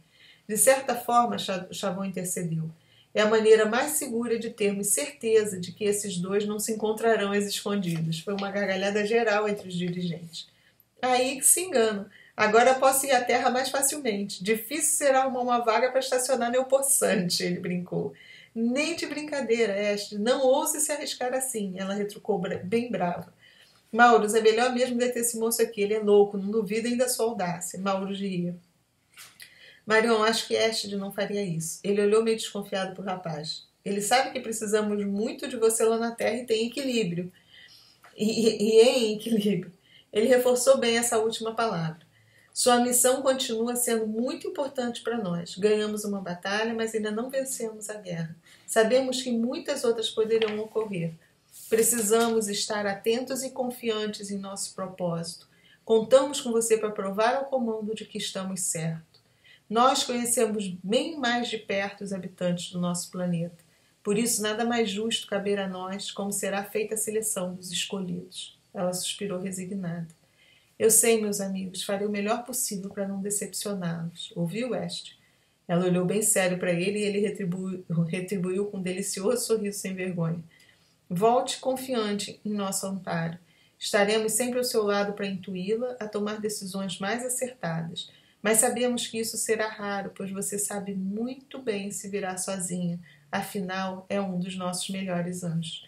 De certa forma, Chabon intercedeu. É a maneira mais segura de termos certeza de que esses dois não se encontrarão às escondidas. Foi uma gargalhada geral entre os dirigentes. Aí que se engana. Agora posso ir à Terra mais facilmente. Difícil será arrumar uma vaga para estacionar no Poçante, ele brincou. Nem de brincadeira, Ashley. Não ouse se arriscar assim, ela retrucou bem brava. Maurus, é melhor mesmo deter esse moço aqui. Ele é louco, não duvido ainda da sua audácia. Maurus ria. Marion, acho que Ashley não faria isso. Ele olhou meio desconfiado para o rapaz. Ele sabe que precisamos muito de você lá na Terra e tem equilíbrio. E em equilíbrio. Ele reforçou bem essa última palavra. Sua missão continua sendo muito importante para nós. Ganhamos uma batalha, mas ainda não vencemos a guerra. Sabemos que muitas outras poderão ocorrer. Precisamos estar atentos e confiantes em nosso propósito. Contamos com você para provar ao comando de que estamos certos. Nós conhecemos bem mais de perto os habitantes do nosso planeta. Por isso, nada mais justo caber a nós como será feita a seleção dos escolhidos. Ela suspirou resignada. Eu sei, meus amigos, farei o melhor possível para não decepcioná-los. Ouviu, West? Ela olhou bem sério para ele e ele retribuiu com um delicioso sorriso sem vergonha. Volte confiante em nosso amparo. Estaremos sempre ao seu lado para intuí-la a tomar decisões mais acertadas. Mas sabemos que isso será raro, pois você sabe muito bem se virar sozinha. Afinal, é um dos nossos melhores anjos.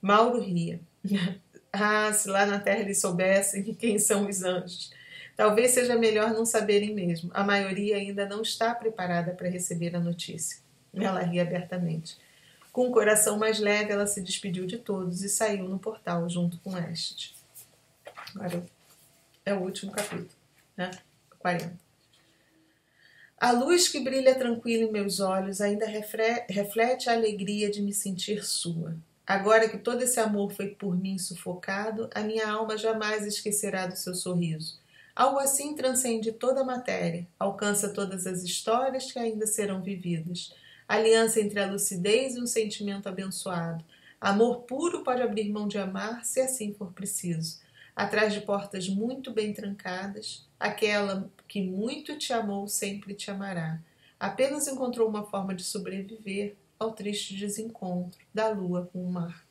Mauro ria. Ah, se lá na Terra eles soubessem quem são os anjos. Talvez seja melhor não saberem mesmo. A maioria ainda não está preparada para receber a notícia. Ela ria abertamente. Com o coração mais leve, ela se despediu de todos e saiu no portal junto com Ashley. Agora é o último capítulo, né? 40. A luz que brilha tranquila em meus olhos ainda reflete a alegria de me sentir sua. Agora que todo esse amor foi por mim sufocado, a minha alma jamais esquecerá do seu sorriso. Algo assim transcende toda a matéria, alcança todas as histórias que ainda serão vividas. Aliança entre a lucidez e um sentimento abençoado. Amor puro pode abrir mão de amar, se assim for preciso. Atrás de portas muito bem trancadas, aquela que muito te amou sempre te amará. Apenas encontrou uma forma de sobreviver ao triste desencontro da lua com o mar.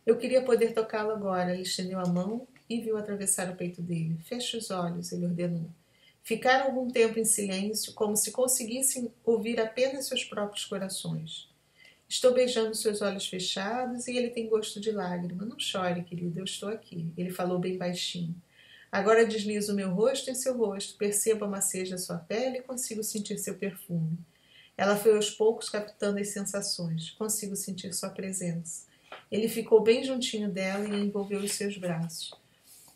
Eu queria poder tocá-lo agora. Ele estendeu a mão e viu atravessar o peito dele. Feche os olhos, ele ordenou. Ficaram algum tempo em silêncio, como se conseguissem ouvir apenas seus próprios corações. Estou beijando seus olhos fechados e ele tem gosto de lágrima. Não chore, querida, eu estou aqui. Ele falou bem baixinho. Agora deslizo o meu rosto em seu rosto, percebo a maciez da sua pele e consigo sentir seu perfume. Ela foi aos poucos captando as sensações. Consigo sentir sua presença. Ele ficou bem juntinho dela e a envolveu em seus braços.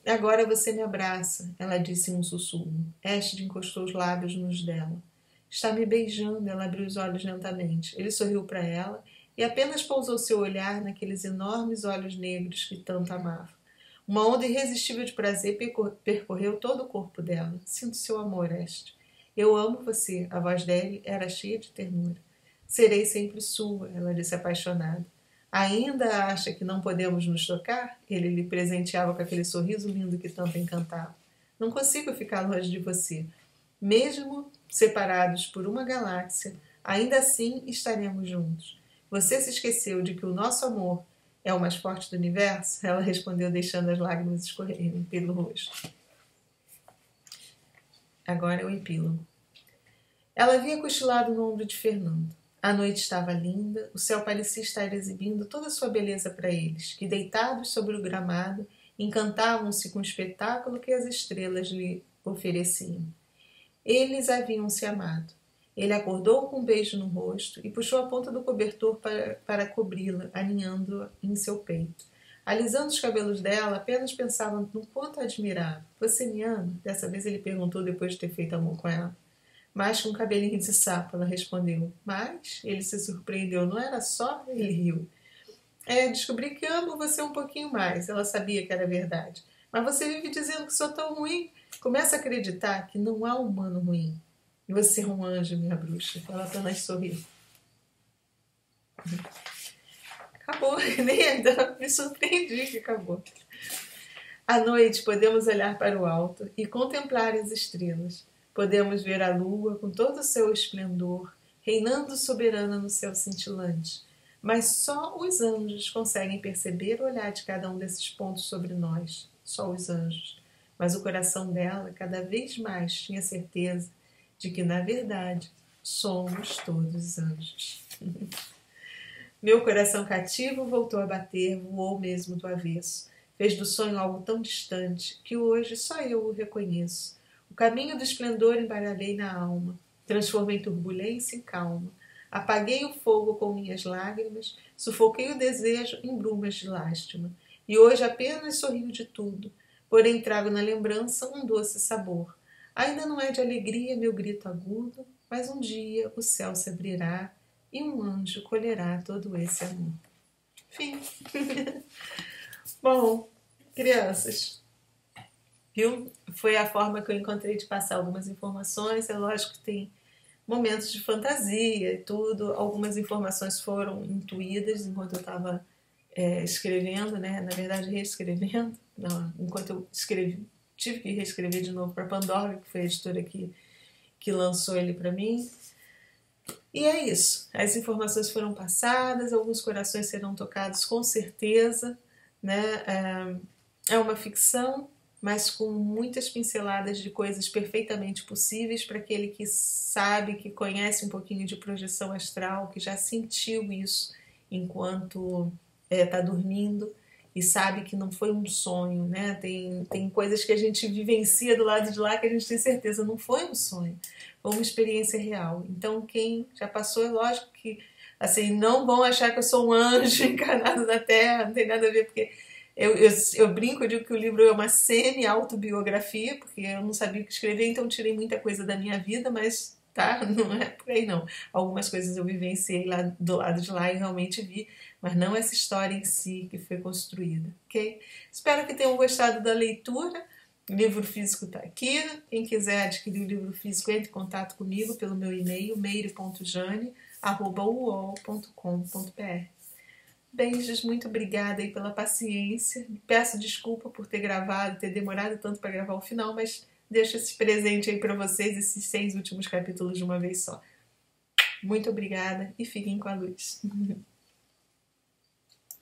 Agora você me abraça, ela disse em um sussurro. Astrid encostou os lábios nos dela. Está me beijando, ela abriu os olhos lentamente. Ele sorriu para ela e apenas pousou seu olhar naqueles enormes olhos negros que tanto amava. Uma onda irresistível de prazer percorreu todo o corpo dela. Sinto seu amor, Astrid. Eu amo você. A voz dele era cheia de ternura. Serei sempre sua, ela disse apaixonada. Ainda acha que não podemos nos tocar? Ele lhe presenteava com aquele sorriso lindo que tanto encantava. Não consigo ficar longe de você. Mesmo separados por uma galáxia, ainda assim estaremos juntos. Você se esqueceu de que o nosso amor é o mais forte do universo? Ela respondeu, deixando as lágrimas escorrerem pelo rosto. Agora é o epílogo. Ela havia cochilado no ombro de Fernando. A noite estava linda, o céu parecia estar exibindo toda a sua beleza para eles, que, deitados sobre o gramado, encantavam-se com o espetáculo que as estrelas lhe ofereciam. Eles haviam se amado. Ele acordou com um beijo no rosto e puxou a ponta do cobertor para cobri-la, aninhando-a em seu peito. Alisando os cabelos dela, apenas pensava no quanto a admirava. Você me ama? Dessa vez ele perguntou depois de ter feito amor com ela. Mais com um cabelinho de sapo, ela respondeu. Mas? Ele se surpreendeu. Não era só? Ele riu. Descobri que amo você um pouquinho mais. Ela sabia que era verdade. Mas você vive dizendo que sou tão ruim. Começa a acreditar que não há humano ruim. E você é um anjo, minha bruxa. Ela apenas sorriu. Acabou. Nem ainda me surpreendi que acabou. À noite podemos olhar para o alto e contemplar as estrelas. Podemos ver a lua com todo o seu esplendor, reinando soberana no céu cintilante. Mas só os anjos conseguem perceber o olhar de cada um desses pontos sobre nós. Só os anjos. Mas o coração dela cada vez mais tinha certeza de que, na verdade, somos todos anjos. Meu coração cativo voltou a bater, voou mesmo do avesso. Fez do sonho algo tão distante que hoje só eu o reconheço. O caminho do esplendor embaralhei na alma, transformei turbulência em calma. Apaguei o fogo com minhas lágrimas, sufoquei o desejo em brumas de lástima. E hoje apenas sorrio de tudo, porém trago na lembrança um doce sabor. Ainda não é de alegria meu grito agudo, mas um dia o céu se abrirá e um anjo colherá todo esse amor. Fim. Bom, crianças, viu? Foi a forma que eu encontrei de passar algumas informações. É lógico que tem momentos de fantasia e tudo. Algumas informações foram intuídas enquanto eu estava escrevendo, né? Na verdade, reescrevendo. Não, enquanto eu escrevi, tive que reescrever de novo para Pandora, que foi a editora que lançou ele para mim. E é isso. As informações foram passadas, alguns corações serão tocados com certeza, né? É uma ficção, mas com muitas pinceladas de coisas perfeitamente possíveis para aquele que sabe, que conhece um pouquinho de projeção astral, que já sentiu isso enquanto está dormindo e sabe que não foi um sonho, né? Tem coisas que a gente vivencia do lado de lá que a gente tem certeza não foi um sonho, foi uma experiência real. Então quem já passou, é lógico que assim, não vão achar que eu sou um anjo encarnado na Terra, não tem nada a ver, porque eu brinco, eu digo que o livro é uma semi-autobiografia, porque eu não sabia o que escrever, então tirei muita coisa da minha vida, mas tá, não é por aí não. Algumas coisas eu vivenciei lá do lado de lá e realmente vi, mas não essa história em si que foi construída, ok? Espero que tenham gostado da leitura. O livro físico está aqui. Quem quiser adquirir o livro físico, entre em contato comigo pelo meu e-mail, meire.jane@uol.com.br. Beijos, muito obrigada aí pela paciência. Peço desculpa por ter gravado, ter demorado tanto para gravar o final, mas deixo esse presente aí para vocês, esses 6 últimos capítulos de uma vez só. Muito obrigada e fiquem com a luz.